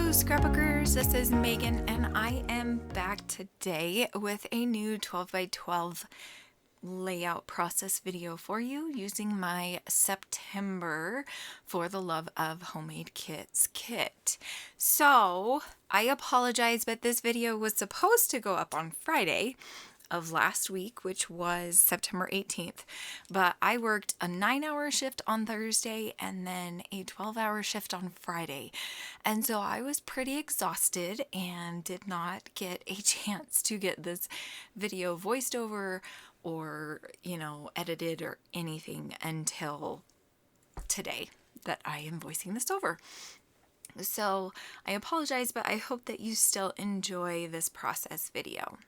Scrapbookers, this is Megan and I am back today with a new 12 by 12 layout process video for you using my September for the Love of Homemade Kits kit. So I apologize, but this video was supposed to go up on Friday of last week, which was September 18th, but I worked a 9-hour shift on Thursday and then a 12-hour shift on Friday, and so I was pretty exhausted and did not get a chance to get this video voiced over or, edited or anything until today that I am voicing this over. So I apologize, but I hope that you still enjoy this process video.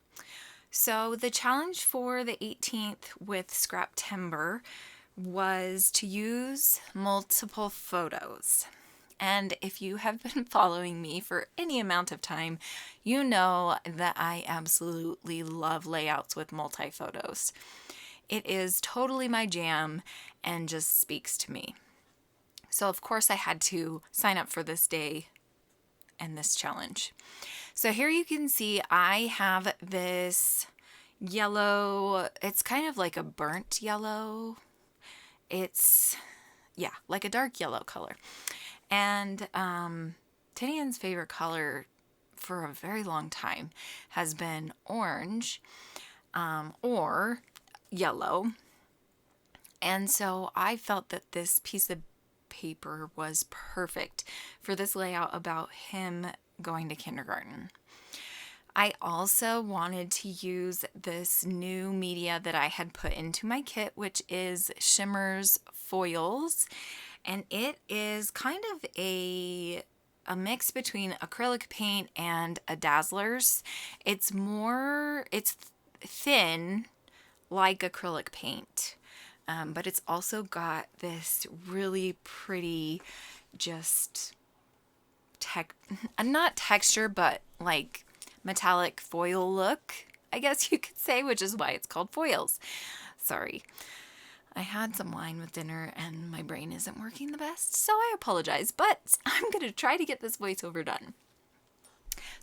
So the challenge for the 18th with Scraptember was to use multiple photos. And if you have been following me for any amount of time, you know that I absolutely love layouts with multi-photos. It is totally my jam and just speaks to me. So of course I had to sign up for this day and this challenge. So here you can see I have this yellow, it's kind of like a burnt yellow. It's, like a dark yellow color. And Tinian's favorite color for a very long time has been orange or yellow. And so I felt that this piece of paper was perfect for this layout about him going to kindergarten. I also wanted to use this new media that I had put into my kit, which is Shimmer's Foils, and it is kind of a mix between acrylic paint and a Dazzler's. It's thin like acrylic paint, but it's also got this really pretty not texture, but like metallic foil look, I guess you could say, which is why it's called foils. Sorry. I had some wine with dinner and my brain isn't working the best, so I apologize, but I'm going to try to get this voiceover done.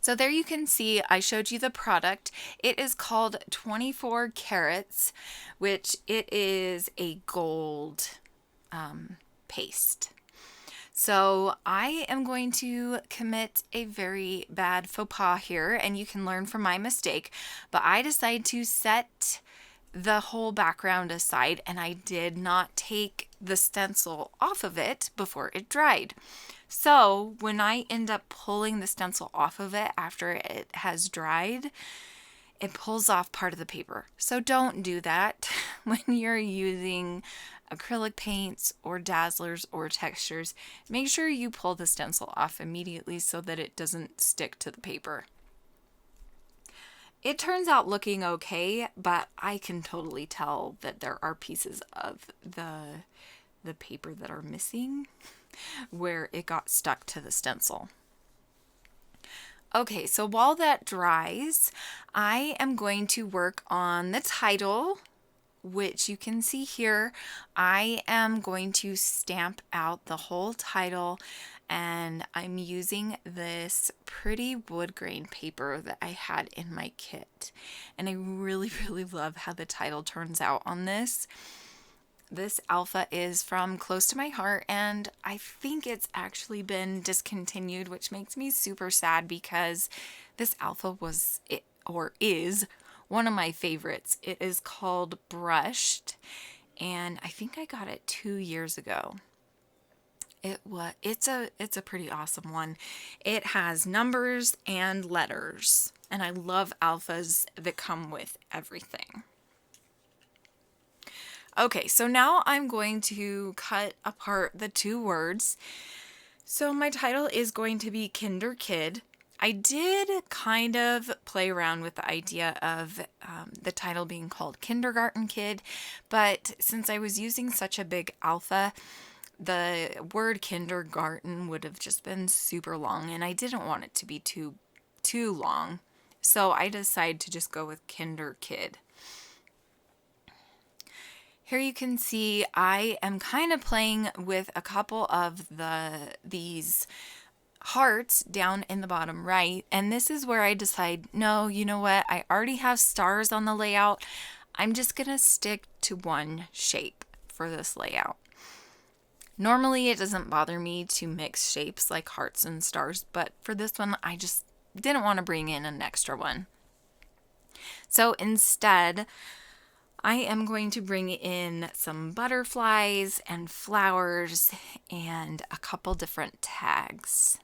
So there you can see I showed you the product. It is called 24 Carats, which it is a gold paste. So I am going to commit a very bad faux pas here, and you can learn from my mistake, but I decided to set the whole background aside, and I did not take the stencil off of it before it dried. So when I end up pulling the stencil off of it after it has dried, it pulls off part of the paper. So don't do that when you're using acrylic paints or Dazzlers or textures. Make sure you pull the stencil off immediately so that it doesn't stick to the paper. It turns out looking okay, but I can totally tell that there are pieces of the paper that are missing where it got stuck to the stencil. Okay, so while that dries, I am going to work on the title, which you can see here. I am going to stamp out the whole title, and I'm using this pretty wood grain paper that I had in my kit. And I really, really love how the title turns out on this. This alpha is from Close to My Heart, and I think it's actually been discontinued, which makes me super sad because this alpha is one of my favorites. It is called Brushed, and I think I got it 2 years ago. It's a pretty awesome one. It has numbers and letters, and I love alphas that come with everything. Okay, so now I'm going to cut apart the two words. So my title is going to be Kinder Kid. I did kind of play around with the idea of the title being called Kindergarten Kid, but since I was using such a big alpha, the word kindergarten would have just been super long, and I didn't want it to be too long. So I decided to just go with Kinder Kid. Here you can see I am kind of playing with a couple of these hearts down in the bottom right. And this is where I decide, no, you know what? I already have stars on the layout. I'm just going to stick to one shape for this layout. Normally, it doesn't bother me to mix shapes like hearts and stars, but for this one, I just didn't want to bring in an extra one. So instead, I am going to bring in some butterflies and flowers and a couple different tags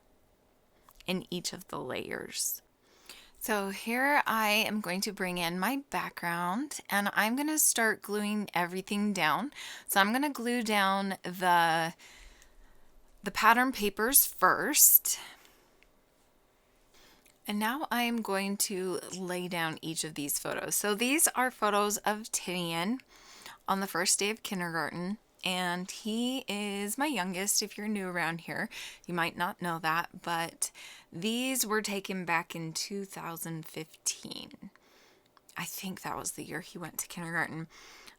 in each of the layers. So here I am going to bring in my background, and I'm going to start gluing everything down. So I'm going to glue down the pattern papers first. And now I'm going to lay down each of these photos. So these are photos of Tinian on the first day of kindergarten. And he is my youngest. If you're new around here, you might not know that, but these were taken back in 2015. I think that was the year he went to kindergarten.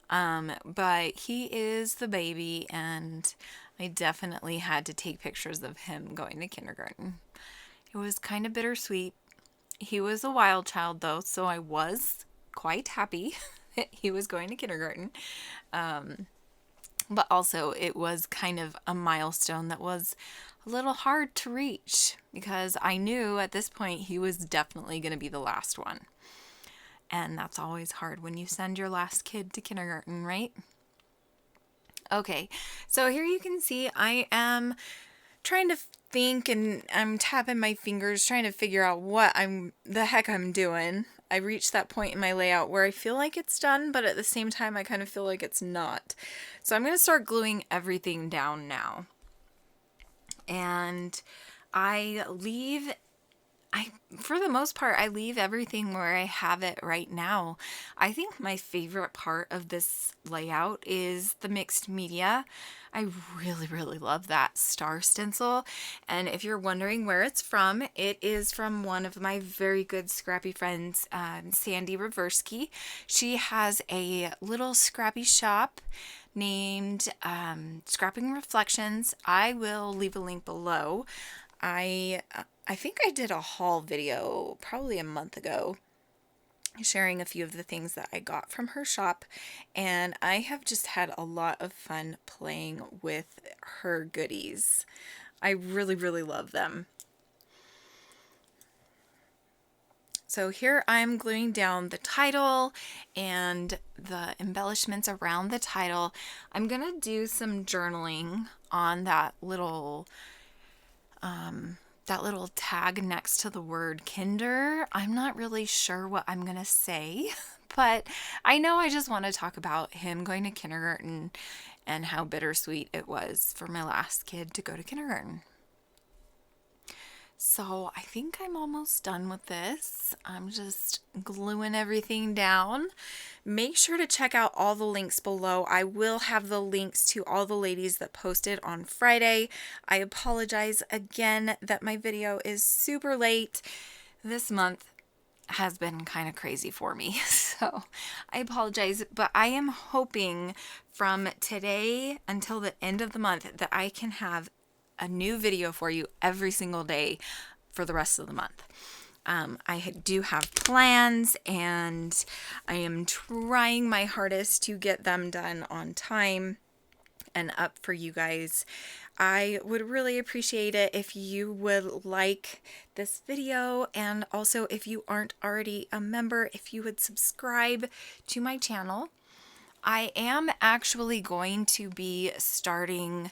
But he is the baby, and I definitely had to take pictures of him going to kindergarten. It was kind of bittersweet. He was a wild child, though, so I was quite happy that he was going to kindergarten. But also it was kind of a milestone that was a little hard to reach, because I knew at this point he was definitely going to be the last one. And that's always hard when you send your last kid to kindergarten, right? Okay, so here you can see I am trying to think, and I'm tapping my fingers trying to figure out what the heck I'm doing. I reached that point in my layout where I feel like it's done, but at the same time I kind of feel like it's not. So I'm going to start gluing everything down now. And for the most part, I leave everything where I have it right now. I think my favorite part of this layout is the mixed media. I really, really love that star stencil. And if you're wondering where it's from, it is from one of my very good Scrappy friends, Sandy Reversky. She has a little Scrappy shop named Scrapping Reflections. I will leave a link below. I think I did a haul video probably a month ago sharing a few of the things that I got from her shop, and I have just had a lot of fun playing with her goodies. I really, really love them. So here I'm gluing down the title and the embellishments around the title. I'm gonna do some journaling on that little tag next to the word kinder. I'm not really sure what I'm gonna say, but I know I just want to talk about him going to kindergarten and how bittersweet it was for my last kid to go to kindergarten. So I think I'm almost done with this. I'm just gluing everything down. Make sure to check out all the links below. I will have the links to all the ladies that posted on Friday. I apologize again that my video is super late. This month has been kind of crazy for me, so I apologize, but I am hoping from today until the end of the month that I can have a new video for you every single day for the rest of the month. I do have plans, and I am trying my hardest to get them done on time and up for you guys. I would really appreciate it if you would like this video, and also if you aren't already a member, if you would subscribe to my channel. I am actually going to be starting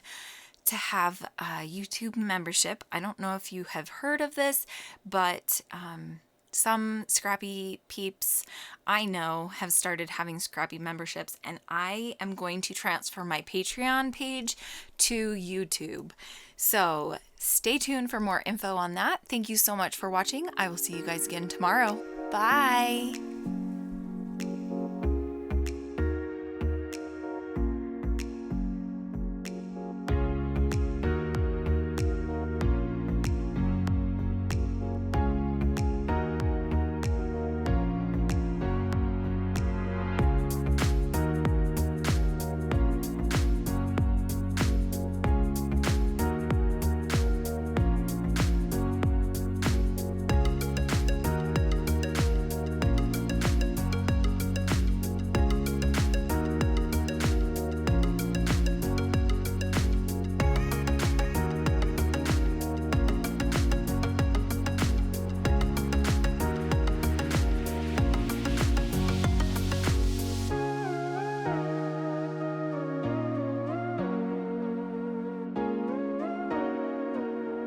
to have a YouTube membership. I don't know if you have heard of this, but some Scrappy peeps I know have started having Scrappy memberships, and I am going to transfer my Patreon page to YouTube. So stay tuned for more info on that. Thank you so much for watching. I will see you guys again tomorrow. Bye!